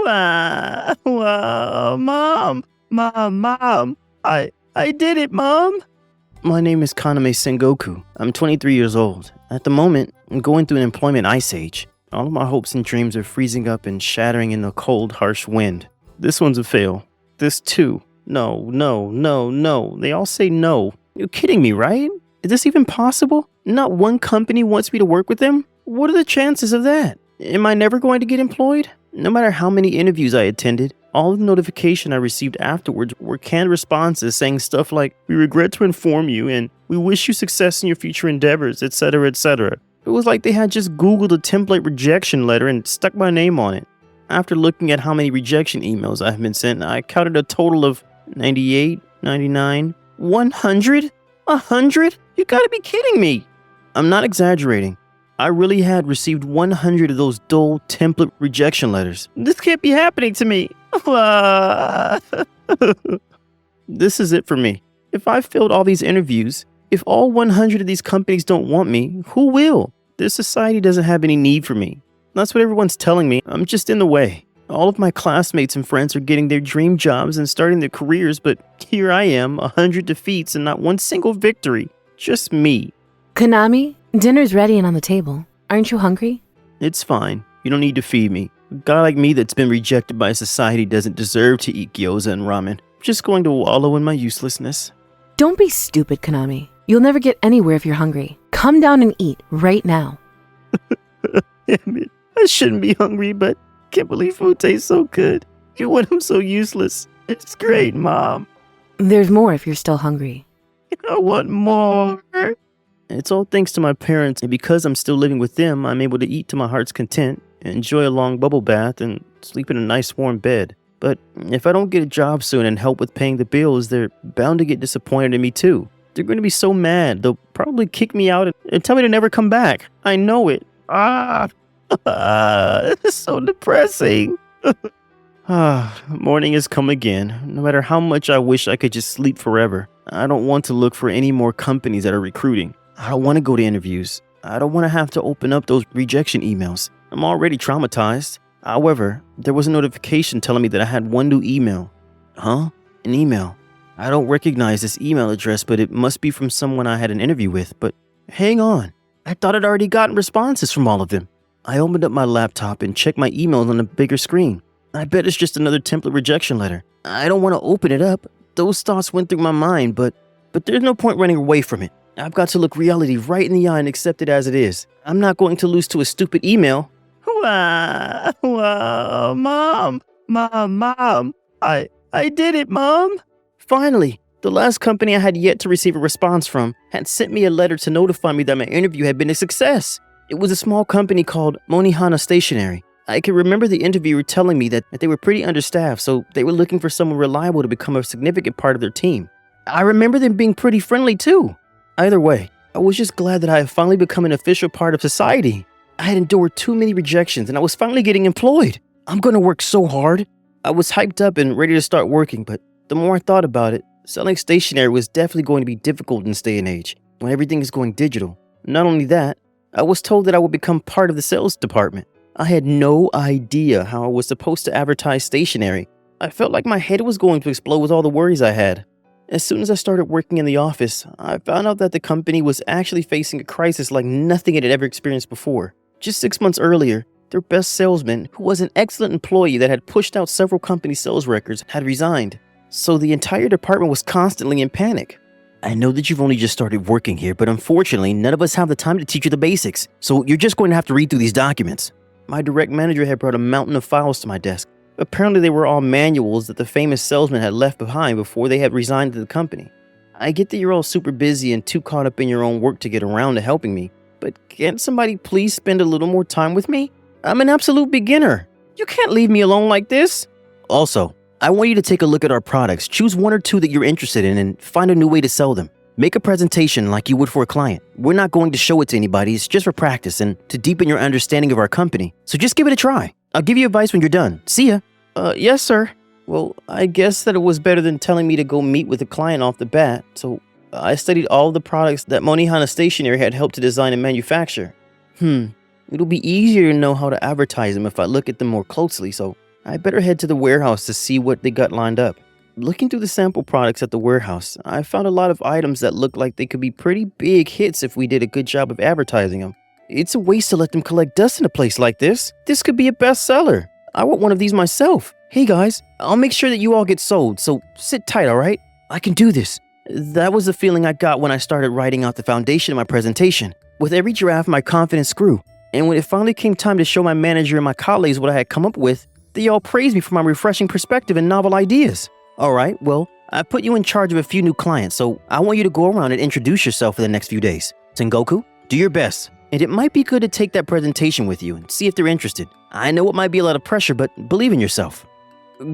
Mom. I did it, Mom. My name is Kaname Sengoku. I'm 23 years old. At the moment, I'm going through an employment ice age. All of my hopes and dreams are freezing up and shattering in the cold, harsh wind. This one's a fail. This too. No. They all say no. You're kidding me, right? Is this even possible? Not one company wants me to work with them? What are the chances of that? Am I never going to get employed? No matter how many interviews I attended, all of the notification I received afterwards were canned responses saying stuff like, "We regret to inform you," and "We wish you success in your future endeavors," etc., etc. It was like they had just Googled a template rejection letter and stuck my name on it. After looking at how many rejection emails I have been sent, I counted a total of 98, 99, 100? 100? You gotta be kidding me! I'm not exaggerating. I really had received 100 of those dull template rejection letters. This can't be happening to me. This is it for me. If I failed all these interviews, if all 100 of these companies don't want me, who will? This society doesn't have any need for me. That's what everyone's telling me. I'm just in the way. All of my classmates and friends are getting their dream jobs and starting their careers, but here I am, 100 defeats and not one single victory. Just me. Konami, dinner's ready and on the table. Aren't you hungry? It's fine. You don't need to feed me. A guy like me that's been rejected by society doesn't deserve to eat gyoza and ramen. I'm just going to wallow in my uselessness. Don't be stupid, Konami. You'll never get anywhere if you're hungry. Come down and eat right now. Damn it. I shouldn't be hungry, but I can't believe food tastes so good. You when I'm so useless. It's great, Mom. There's more if you're still hungry. I want more. It's all thanks to my parents, and because I'm still living with them, I'm able to eat to my heart's content, enjoy a long bubble bath, and sleep in a nice warm bed. But if I don't get a job soon and help with paying the bills, they're bound to get disappointed in me too. They're going to be so mad, they'll probably kick me out and tell me to never come back. I know it. This is so depressing. Morning has come again. No matter how much I wish I could just sleep forever, I don't want to look for any more companies that are recruiting. I don't want to go to interviews. I don't want to have to open up those rejection emails. I'm already traumatized. However, there was a notification telling me that I had one new email. Huh? An email. I don't recognize this email address, but it must be from someone I had an interview with. But hang on. I thought I'd already gotten responses from all of them. I opened up my laptop and checked my emails on a bigger screen. I bet it's just another template rejection letter. I don't want to open it up. Those thoughts went through my mind, but there's no point running away from it. I've got to look reality right in the eye and accept it as it is. I'm not going to lose to a stupid email. Mom. I did it, Mom. Finally, the last company I had yet to receive a response from had sent me a letter to notify me that my interview had been a success. It was a small company called MoniRobo Stationery. I can remember the interviewer telling me that they were pretty understaffed, so they were looking for someone reliable to become a significant part of their team. I remember them being pretty friendly too. Either way, I was just glad that I had finally become an official part of society. I had endured too many rejections and I was finally getting employed. I'm going to work so hard. I was hyped up and ready to start working, but the more I thought about it, selling stationery was definitely going to be difficult in this day and age, when everything is going digital. Not only that, I was told that I would become part of the sales department. I had no idea how I was supposed to advertise stationery. I felt like my head was going to explode with all the worries I had. As soon as I started working in the office, I found out that the company was actually facing a crisis like nothing it had ever experienced before. Just 6 months earlier, their best salesman, who was an excellent employee that had pushed out several company sales records, had resigned. So the entire department was constantly in panic. I know that you've only just started working here, but unfortunately, none of us have the time to teach you the basics, so you're just going to have to read through these documents. My direct manager had brought a mountain of files to my desk. Apparently they were all manuals that the famous salesman had left behind before they had resigned to the company. I get that you're all super busy and too caught up in your own work to get around to helping me, but can't somebody please spend a little more time with me? I'm an absolute beginner. You can't leave me alone like this. Also, I want you to take a look at our products, choose one or two that you're interested in, and find a new way to sell them. Make a presentation like you would for a client. We're not going to show it to anybody, it's just for practice and to deepen your understanding of our company. So just give it a try. I'll give you advice when you're done. See ya. Yes, sir. Well, I guess that it was better than telling me to go meet with a client off the bat, so I studied all of the products that MoniRobo Stationery had helped to design and manufacture. It'll be easier to know how to advertise them if I look at them more closely, so I better head to the warehouse to see what they got lined up. Looking through the sample products at the warehouse, I found a lot of items that looked like they could be pretty big hits if we did a good job of advertising them. It's a waste to let them collect dust in a place like this. This could be a bestseller. I want one of these myself. Hey guys, I'll make sure that you all get sold, so sit tight, alright? I can do this. That was the feeling I got when I started writing out the foundation of my presentation. With every draft, my confidence grew. And when it finally came time to show my manager and my colleagues what I had come up with, they all praised me for my refreshing perspective and novel ideas. Alright, well, I put you in charge of a few new clients, so I want you to go around and introduce yourself for the next few days. Sengoku, do your best. And it might be good to take that presentation with you and see if they're interested. I know it might be a lot of pressure, but believe in yourself.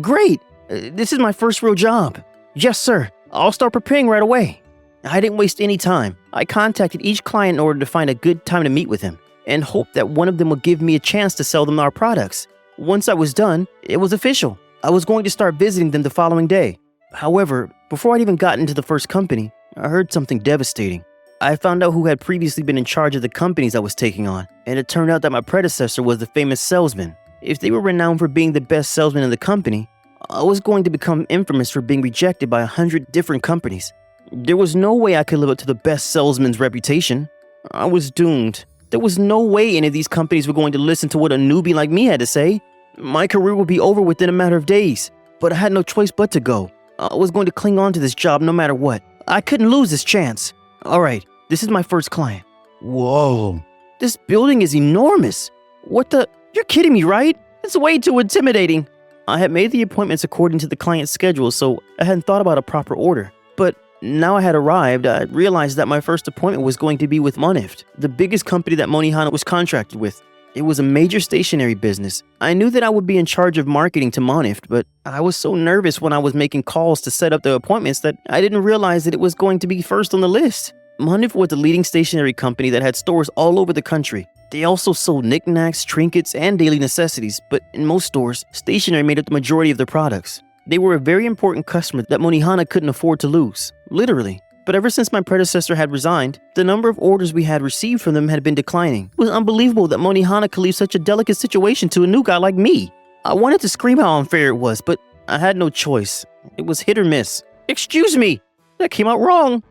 Great! This is my first real job. Yes, sir. I'll start preparing right away. I didn't waste any time. I contacted each client in order to find a good time to meet with him and hoped that one of them would give me a chance to sell them our products. Once I was done, it was official. I was going to start visiting them the following day. However, before I'd even gotten to the first company, I heard something devastating. I found out who had previously been in charge of the companies I was taking on, and it turned out that my predecessor was the famous salesman. If they were renowned for being the best salesman in the company, I was going to become infamous for being rejected by 100 different companies. There was no way I could live up to the best salesman's reputation. I was doomed. There was no way any of these companies were going to listen to what a newbie like me had to say. My career would be over within a matter of days, but I had no choice but to go. I was going to cling on to this job no matter what. I couldn't lose this chance. Alright, this is my first client. Whoa. This building is enormous. What the? You're kidding me, right? It's way too intimidating. I had made the appointments according to the client's schedule, so I hadn't thought about a proper order. But now I had arrived, I realized that my first appointment was going to be with Monift, the biggest company that Monihana was contracted with. It was a major stationery business. I knew that I would be in charge of marketing to Monift, but I was so nervous when I was making calls to set up the appointments that I didn't realize that it was going to be first on the list. Monift was the leading stationery company that had stores all over the country. They also sold knickknacks, trinkets, and daily necessities, but in most stores, stationery made up the majority of their products. They were a very important customer that Monihana couldn't afford to lose, literally. But ever since my predecessor had resigned, the number of orders we had received from them had been declining. It was unbelievable that Monihana could leave such a delicate situation to a new guy like me. I wanted to scream how unfair it was, but I had no choice. It was hit or miss. Excuse me! That came out wrong!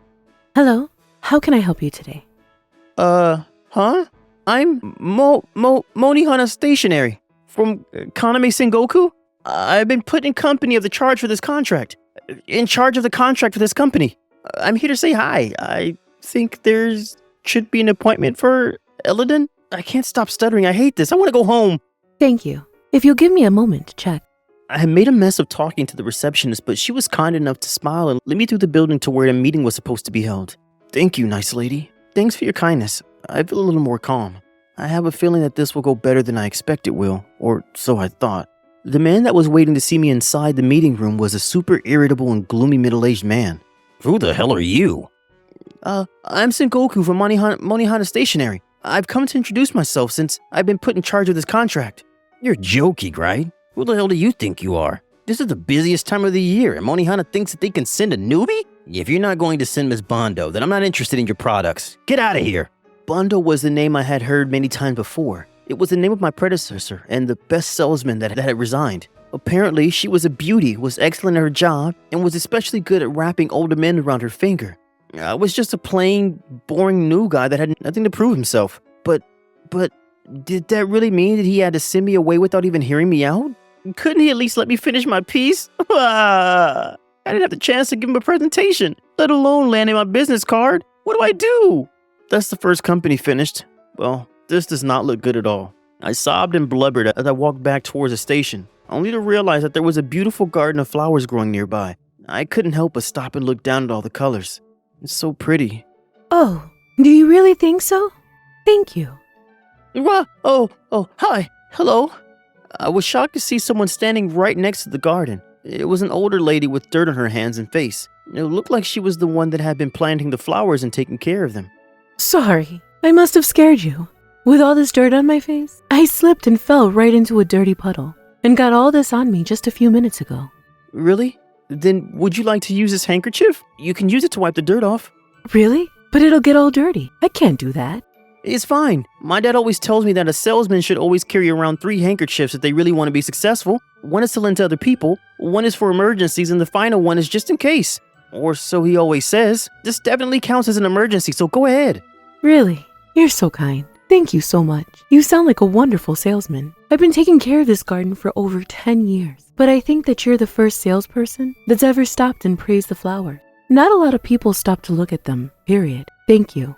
Hello, how can I help you today? Huh? I'm Monihana Stationery from Kaname Sengoku. I've been put in company of the charge for this contract. In charge of the contract for this company. I'm here to say hi. I think should be an appointment for Elodin. I can't stop stuttering. I hate this. I want to go home. Thank you. If you'll give me a moment to check. I had made a mess of talking to the receptionist, but she was kind enough to smile and lead me through the building to where the meeting was supposed to be held. Thank you, nice lady. Thanks for your kindness. I feel a little more calm. I have a feeling that this will go better than I expect it will, or so I thought. The man that was waiting to see me inside the meeting room was a super irritable and gloomy middle-aged man. Who the hell are you? I'm Sengoku from Monihana Stationery. I've come to introduce myself since I've been put in charge of this contract. You're joking, right? Who the hell do you think you are? This is the busiest time of the year, and Monihana thinks that they can send a newbie? If you're not going to send Miss Bondo, then I'm not interested in your products. Get out of here! Bondo was the name I had heard many times before. It was the name of my predecessor and the best salesman that had resigned. Apparently, she was a beauty, was excellent at her job, and was especially good at wrapping older men around her finger. I was just a plain, boring new guy that had nothing to prove himself. But, did that really mean that he had to send me away without even hearing me out? Couldn't he at least let me finish my piece? I didn't have the chance to give him a presentation, let alone landing my business card. What do I do? That's the first company finished. Well, this does not look good at all. I sobbed and blubbered as I walked back towards the station, only to realize that there was a beautiful garden of flowers growing nearby. I couldn't help but stop and look down at all the colors. It's so pretty. Oh, do you really think so? Thank you. Hi. Hello. I was shocked to see someone standing right next to the garden. It was an older lady with dirt on her hands and face. It looked like she was the one that had been planting the flowers and taking care of them. Sorry, I must have scared you. With all this dirt on my face, I slipped and fell right into a dirty puddle and got all this on me just a few minutes ago. Really? Then would you like to use this handkerchief? You can use it to wipe the dirt off. Really? But it'll get all dirty. I can't do that. It's fine. My dad always tells me that a salesman should always carry around 3 handkerchiefs if they really want to be successful. One is to lend to other people, one is for emergencies, and the final one is just in case. Or so he always says. This definitely counts as an emergency, so go ahead. Really? You're so kind. Thank you so much. You sound like a wonderful salesman. I've been taking care of this garden for over 10 years, but I think that you're the first salesperson that's ever stopped and praised the flower. Not a lot of people stop to look at them, period. Thank you.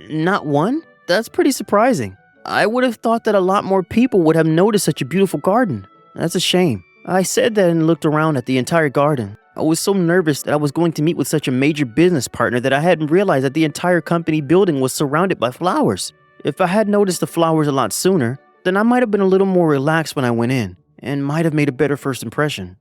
Not one? That's pretty surprising. I would have thought that a lot more people would have noticed such a beautiful garden. That's a shame. I said that and looked around at the entire garden. I was so nervous that I was going to meet with such a major business partner that I hadn't realized that the entire company building was surrounded by flowers. If I had noticed the flowers a lot sooner, then I might have been a little more relaxed when I went in, and might have made a better first impression.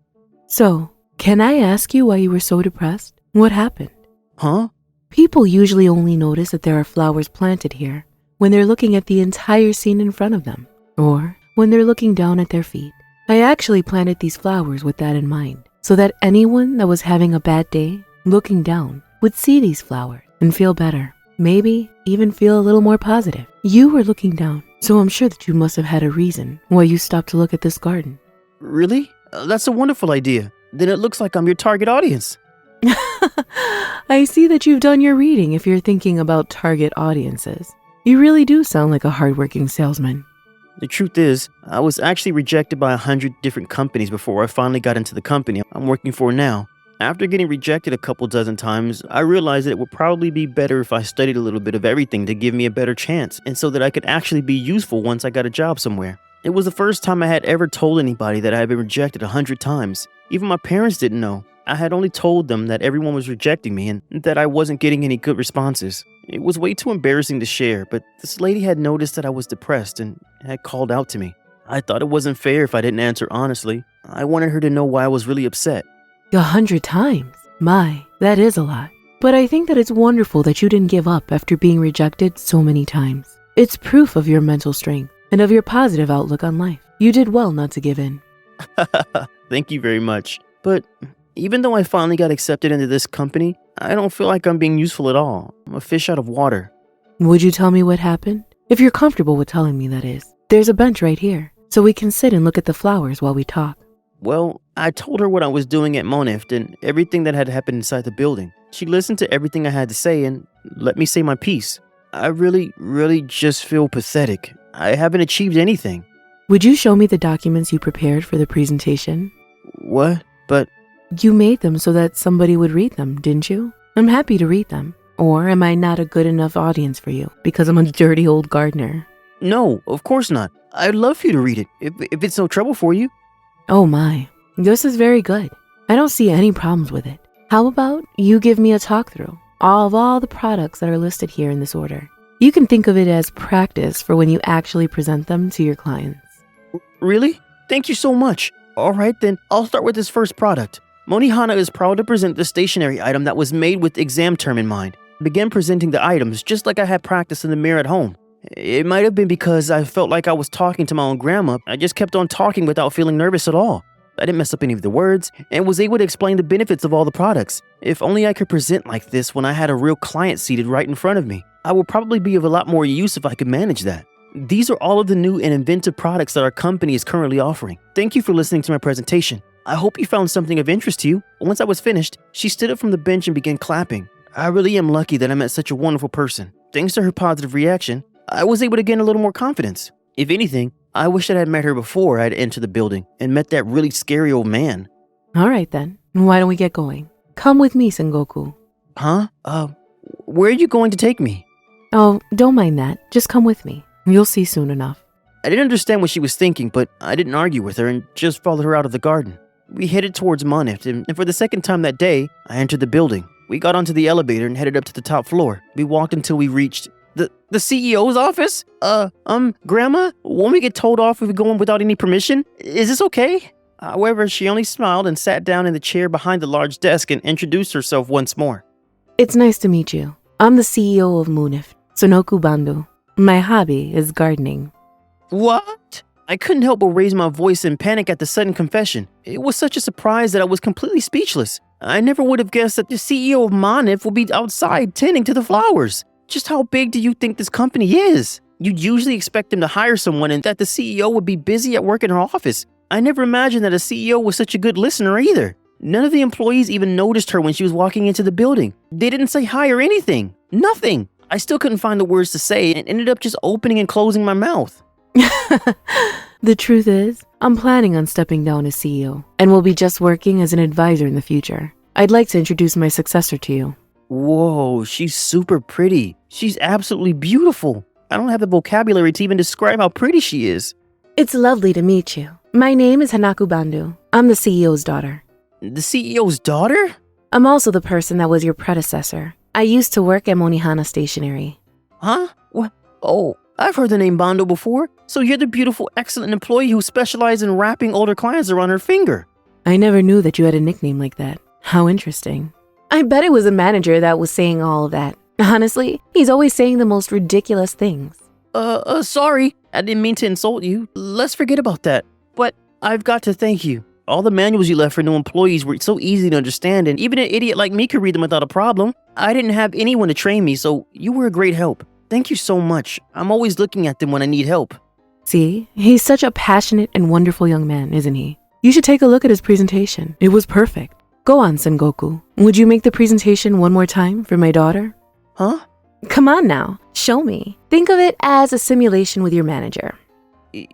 So, can I ask you why you were so depressed? What happened? Huh? People usually only notice that there are flowers planted here when they're looking at the entire scene in front of them, or when they're looking down at their feet. I actually planted these flowers with that in mind, so that anyone that was having a bad day, looking down, would see these flowers and feel better. Maybe even feel a little more positive. You were looking down, so I'm sure that you must have had a reason why you stopped to look at this garden. Really? That's a wonderful idea. Then it looks like I'm your target audience. I see that you've done your reading if you're thinking about target audiences. You really do sound like a hardworking salesman. The truth is, I was actually rejected by 100 different companies before I finally got into the company I'm working for now. After getting rejected a couple dozen times, I realized that it would probably be better if I studied a little bit of everything to give me a better chance, and so that I could actually be useful once I got a job somewhere. It was the first time I had ever told anybody that I had been rejected 100 times. Even my parents didn't know. I had only told them that everyone was rejecting me and that I wasn't getting any good responses. It was way too embarrassing to share, but this lady had noticed that I was depressed and had called out to me. I thought it wasn't fair if I didn't answer honestly. I wanted her to know why I was really upset. 100 times? My, that is a lot. But I think that it's wonderful that you didn't give up after being rejected so many times. It's proof of your mental strength and of your positive outlook on life. You did well not to give in. Thank you very much. But even though I finally got accepted into this company, I don't feel like I'm being useful at all. I'm a fish out of water. Would you tell me what happened? If you're comfortable with telling me, that is. There's a bench right here, so we can sit and look at the flowers while we talk. Well, I told her what I was doing at Monift and everything that had happened inside the building. She listened to everything I had to say and let me say my piece. I really just feel pathetic. I haven't achieved anything. Would you show me the documents you prepared for the presentation? What? But you made them so that somebody would read them, didn't you? I'm happy to read them. Or am I not a good enough audience for you because I'm a dirty old gardener? No, of course not. I'd love for you to read it if it's no trouble for you. Oh my, this is very good. I don't see any problems with it. How about you give me a talk through of all the products that are listed here in this order? You can think of it as practice for when you actually present them to your clients. Really? Thank you so much. All right then, I'll start with this first product. Monihana is proud to present the stationery item that was made with exam term in mind. I began presenting the items just like I had practiced in the mirror at home. It might have been because I felt like I was talking to my own grandma. I just kept on talking without feeling nervous at all. I didn't mess up any of the words and was able to explain the benefits of all the products. If only I could present like this when I had a real client seated right in front of me. I would probably be of a lot more use if I could manage that. These are all of the new and inventive products that our company is currently offering. Thank you for listening to my presentation. I hope you found something of interest to you. Once I was finished, she stood up from the bench and began clapping. I really am lucky that I met such a wonderful person. Thanks to her positive reaction, I was able to gain a little more confidence. If anything, I wish that I had met her before I had entered the building and met that really scary old man. All right then, why don't we get going? Come with me, Sengoku. Huh? Where are you going to take me? Oh, don't mind that. Just come with me. You'll see soon enough. I didn't understand what she was thinking, but I didn't argue with her and just followed her out of the garden. We headed towards Monift, and for the second time that day, I entered the building. We got onto the elevator and headed up to the top floor. We walked until we reached the CEO's office? Grandma, won't we get told off if we go in without any permission? Is this okay? However, she only smiled and sat down in the chair behind the large desk and introduced herself once more. It's nice to meet you. I'm the CEO of Monift, Sonoku Bando. My hobby is gardening. What? I couldn't help but raise my voice in panic at the sudden confession. It was such a surprise that I was completely speechless. I never would have guessed that the CEO of Monif would be outside tending to the flowers. Just how big do you think this company is? You'd usually expect them to hire someone and that the CEO would be busy at work in her office. I never imagined that a CEO was such a good listener either. None of the employees even noticed her when she was walking into the building. They didn't say hi or anything. Nothing. I still couldn't find the words to say and ended up just opening and closing my mouth. The truth is, I'm planning on stepping down as CEO and will be just working as an advisor in the future. I'd like to introduce my successor to you. Whoa, she's super pretty. She's absolutely beautiful. I don't have the vocabulary to even describe how pretty she is. It's lovely to meet you. My name is Hanaku Bandu. I'm the CEO's daughter. The CEO's daughter? I'm also the person that was your predecessor. I used to work at Monihana Stationery. Huh? What? Oh, I've heard the name Bando before. So you're the beautiful, excellent employee who specialized in wrapping older clients around her finger. I never knew that you had a nickname like that. How interesting. I bet it was a manager that was saying all of that. Honestly, he's always saying the most ridiculous things. Sorry. I didn't mean to insult you. Let's forget about that. But I've got to thank you. All the manuals you left for new employees were so easy to understand, and even an idiot like me could read them without a problem. I didn't have anyone to train me, so you were a great help. Thank you so much. I'm always looking at them when I need help. See, he's such a passionate and wonderful young man, isn't he? You should take a look at his presentation. It was perfect. Go on, Sengoku. Would you make the presentation one more time for my daughter? Huh? Come on now, show me. Think of it as a simulation with your manager.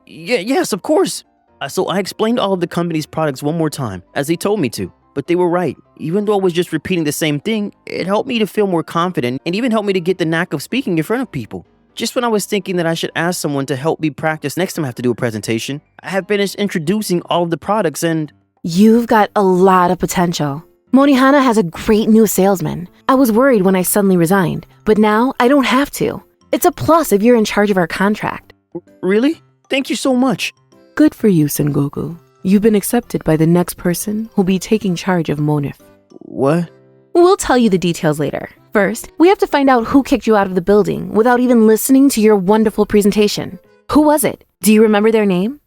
Yes, of course. So I explained all of the company's products one more time, as they told me to. But they were right. Even though I was just repeating the same thing, it helped me to feel more confident and even helped me to get the knack of speaking in front of people. Just when I was thinking that I should ask someone to help me practice next time I have to do a presentation, I have finished introducing all of the products and... You've got a lot of potential. Monihana has a great new salesman. I was worried when I suddenly resigned, but now I don't have to. It's a plus if you're in charge of our contract. Really? Thank you so much. Good for you, Sengoku. You've been accepted by the next person who'll be taking charge of Monif. What? We'll tell you the details later. First, we have to find out who kicked you out of the building without even listening to your wonderful presentation. Who was it? Do you remember their name?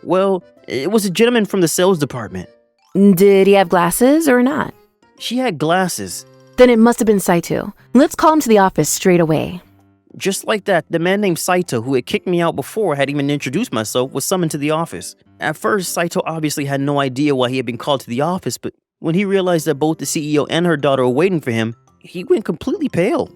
Well, it was a gentleman from the sales department. Did he have glasses or not? She had glasses. Then it must have been Saito. Let's call him to the office straight away. Just like that, the man named Saito, who had kicked me out before I had even introduced myself, was summoned to the office. At first, Saito obviously had no idea why he had been called to the office, but when he realized that both the CEO and her daughter were waiting for him, he went completely pale.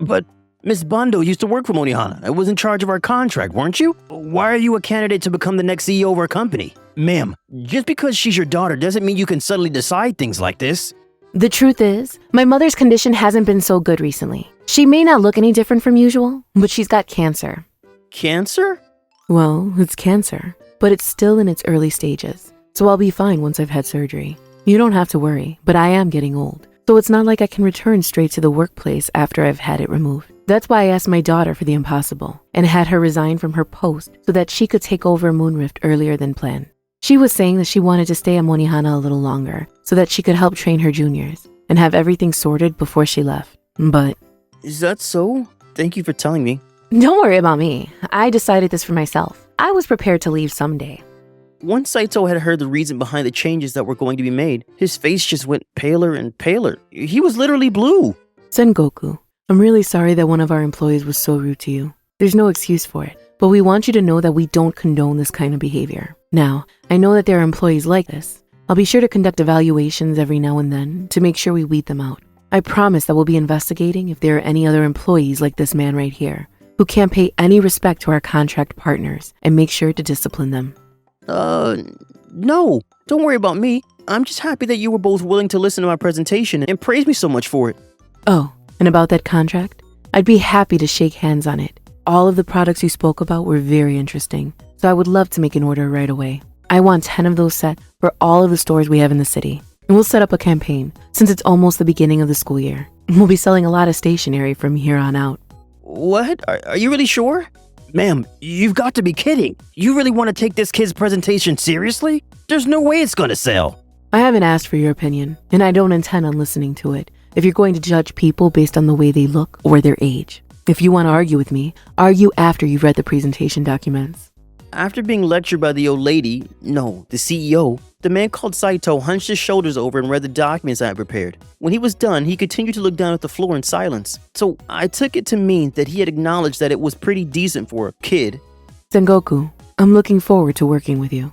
But Miss Bando used to work for Monihana. I was in charge of our contract, weren't you? Why are you a candidate to become the next CEO of our company? Ma'am, just because she's your daughter doesn't mean you can suddenly decide things like this. The truth is, my mother's condition hasn't been so good recently. She may not look any different from usual, but she's got cancer. Cancer? Well, it's cancer, but it's still in its early stages, so I'll be fine once I've had surgery. You don't have to worry, but I am getting old, so it's not like I can return straight to the workplace after I've had it removed. That's why I asked my daughter for the impossible and had her resign from her post so that she could take over Moonrift earlier than planned. She was saying that she wanted to stay at Monihana a little longer so that she could help train her juniors and have everything sorted before she left. But... Is that so? Thank you for telling me. Don't worry about me. I decided this for myself. I was prepared to leave someday. Once Saito had heard the reason behind the changes that were going to be made, his face just went paler and paler. He was literally blue. Sengoku, I'm really sorry that one of our employees was so rude to you. There's no excuse for it, but we want you to know that we don't condone this kind of behavior. Now, I know that there are employees like this. I'll be sure to conduct evaluations every now and then to make sure we weed them out. I promise that we'll be investigating if there are any other employees like this man right here who can't pay any respect to our contract partners and make sure to discipline them. No, don't worry about me. I'm just happy that you were both willing to listen to my presentation and praise me so much for it. Oh, and about that contract? I'd be happy to shake hands on it. All of the products you spoke about were very interesting, so I would love to make an order right away. I want 10 of those sets for all of the stores we have in the city. And we'll set up a campaign since it's almost the beginning of the school year. We'll be selling a lot of stationery from here on out. What? Are you really sure? Ma'am, you've got to be kidding. You really want to take this kid's presentation seriously? There's no way it's going to sell. I haven't asked for your opinion, and I don't intend on listening to it if you're going to judge people based on the way they look or their age. If you want to argue with me, argue after you've read the presentation documents. After being lectured by the old lady, no, the CEO, the man called Saito hunched his shoulders over and read the documents I had prepared. When he was done, he continued to look down at the floor in silence. So I took it to mean that he had acknowledged that it was pretty decent for a kid. Sengoku, I'm looking forward to working with you.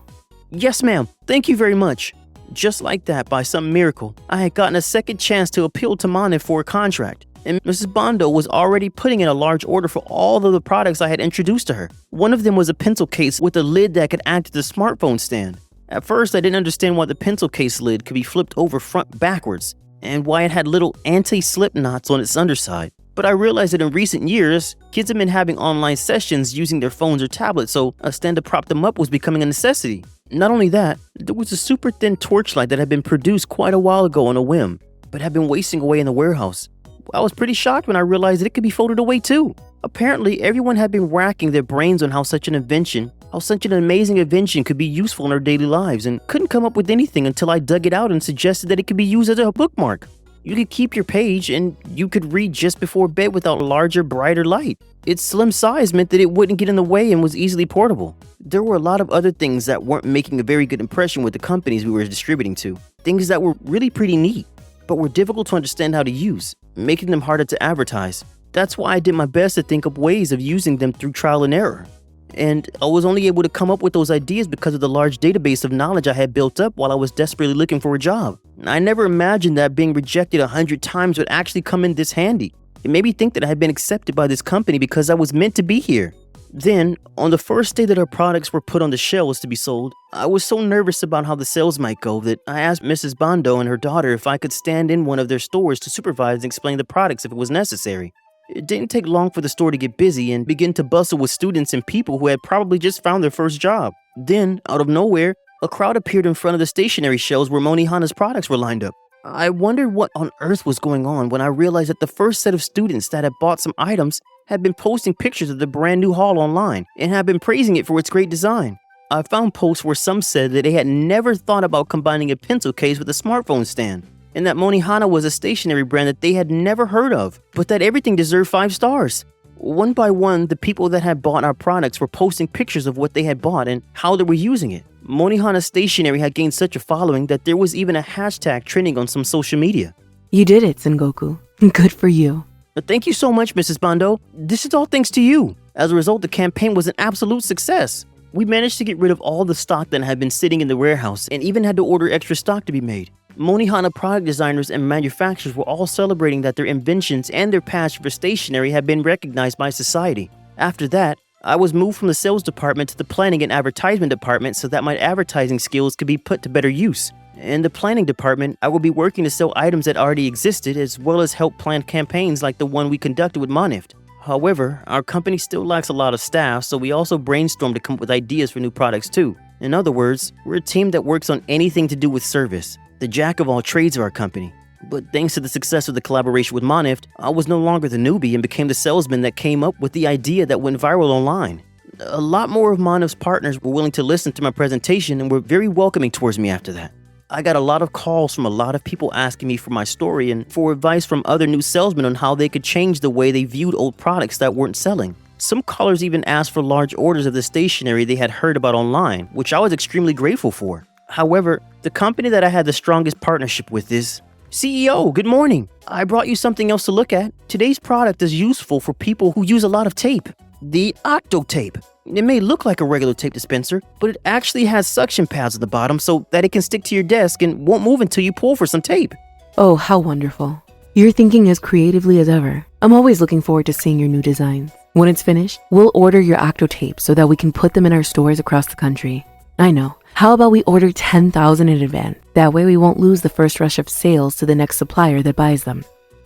Yes, ma'am. Thank you very much. Just like that, by some miracle, I had gotten a second chance to appeal to Monif for a contract. And Mrs. Bondo was already putting in a large order for all of the products I had introduced to her. One of them was a pencil case with a lid that could act as a smartphone stand. At first, I didn't understand why the pencil case lid could be flipped over front backwards, and why it had little anti-slip knots on its underside. But I realized that in recent years, kids have been having online sessions using their phones or tablets, so a stand to prop them up was becoming a necessity. Not only that, there was a super thin torchlight that had been produced quite a while ago on a whim, but had been wasting away in the warehouse. I was pretty shocked when I realized that it could be folded away too. Apparently, everyone had been racking their brains on how such an amazing invention could be useful in our daily lives, and couldn't come up with anything until I dug it out and suggested that it could be used as a bookmark. You could keep your page and you could read just before bed without a larger, brighter light. Its slim size meant that it wouldn't get in the way and was easily portable. There were a lot of other things that weren't making a very good impression with the companies we were distributing to. Things that were really pretty neat, but were difficult to understand how to use, making them harder to advertise. That's why I did my best to think up ways of using them through trial and error. And I was only able to come up with those ideas because of the large database of knowledge I had built up while I was desperately looking for a job. I never imagined that being rejected 100 times would actually come in this handy. It made me think that I had been accepted by this company because I was meant to be here. Then, on the first day that our products were put on the shelves to be sold, I was so nervous about how the sales might go that I asked Mrs. Bondo and her daughter if I could stand in one of their stores to supervise and explain the products if it was necessary. It didn't take long for the store to get busy and begin to bustle with students and people who had probably just found their first job. Then, out of nowhere, a crowd appeared in front of the stationery shelves where Monihana's products were lined up. I wondered what on earth was going on when I realized that the first set of students that had bought some items had been posting pictures of the brand new haul online and had been praising it for its great design. I found posts where some said that they had never thought about combining a pencil case with a smartphone stand, and that Monihana was a stationery brand that they had never heard of, but that everything deserved 5 stars. One by one, the people that had bought our products were posting pictures of what they had bought and how they were using it. Monihana Stationery had gained such a following that there was even a hashtag trending on some social media. You did it, Sengoku. Good for you. Thank you so much, Mrs. Bondo. This is all thanks to you. As a result, the campaign was an absolute success. We managed to get rid of all the stock that had been sitting in the warehouse and even had to order extra stock to be made. Monihana product designers and manufacturers were all celebrating that their inventions and their passion for stationery had been recognized by society. After that, I was moved from the sales department to the planning and advertisement department so that my advertising skills could be put to better use. In the planning department, I will be working to sell items that already existed as well as help plan campaigns like the one we conducted with Monift. However, our company still lacks a lot of staff, so we also brainstorm to come up with ideas for new products too. In other words, we're a team that works on anything to do with service, the jack of all trades of our company. But thanks to the success of the collaboration with Monift, I was no longer the newbie and became the salesman that came up with the idea that went viral online. A lot more of Monift's partners were willing to listen to my presentation and were very welcoming towards me after that. I got a lot of calls from a lot of people asking me for my story and for advice from other new salesmen on how they could change the way they viewed old products that weren't selling. Some callers even asked for large orders of the stationery they had heard about online, which I was extremely grateful for. However, the company that I had the strongest partnership with is... CEO, good morning. I brought you something else to look at. Today's product is useful for people who use a lot of tape. The Octo Tape. It may look like a regular tape dispenser, but it actually has suction pads at the bottom so that it can stick to your desk and won't move until you pull for some tape. Oh, how wonderful. You're thinking as creatively as ever. I'm always looking forward to seeing your new designs. When it's finished, we'll order your Octo Tape so that we can put them in our stores across the country. I know. How about we order 10,000 in advance? That way we won't lose the first rush of sales to the next supplier that buys them.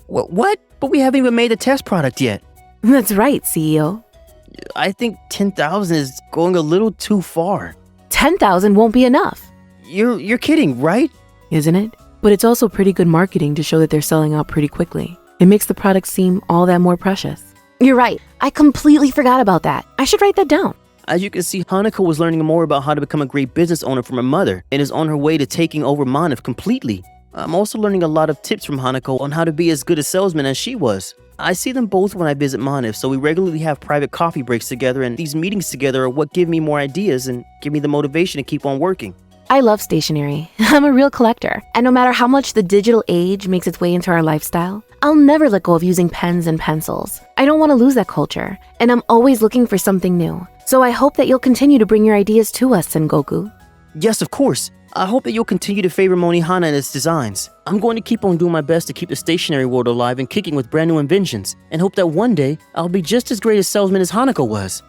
What? But we haven't even made the test product yet. That's right, CEO. I think 10,000 is going a little too far. 10,000 won't be enough. You're kidding, right? Isn't it? But it's also pretty good marketing to show that they're selling out pretty quickly. It makes the product seem all that more precious. You're right. I completely forgot about that. I should write that down. As you can see, Hanako was learning more about how to become a great business owner from her mother and is on her way to taking over Monif completely. I'm also learning a lot of tips from Hanako on how to be as good a salesman as she was. I see them both when I visit Monif, so we regularly have private coffee breaks together, and these meetings together are what give me more ideas and give me the motivation to keep on working. I love stationery. I'm a real collector. And no matter how much the digital age makes its way into our lifestyle, I'll never let go of using pens and pencils. I don't want to lose that culture, and I'm always looking for something new. So I hope that you'll continue to bring your ideas to us, Sengoku. Yes, of course. I hope that you'll continue to favor Monihana and its designs. I'm going to keep on doing my best to keep the stationery world alive and kicking with brand new inventions, and hope that one day I'll be just as great a salesman as Hanako was.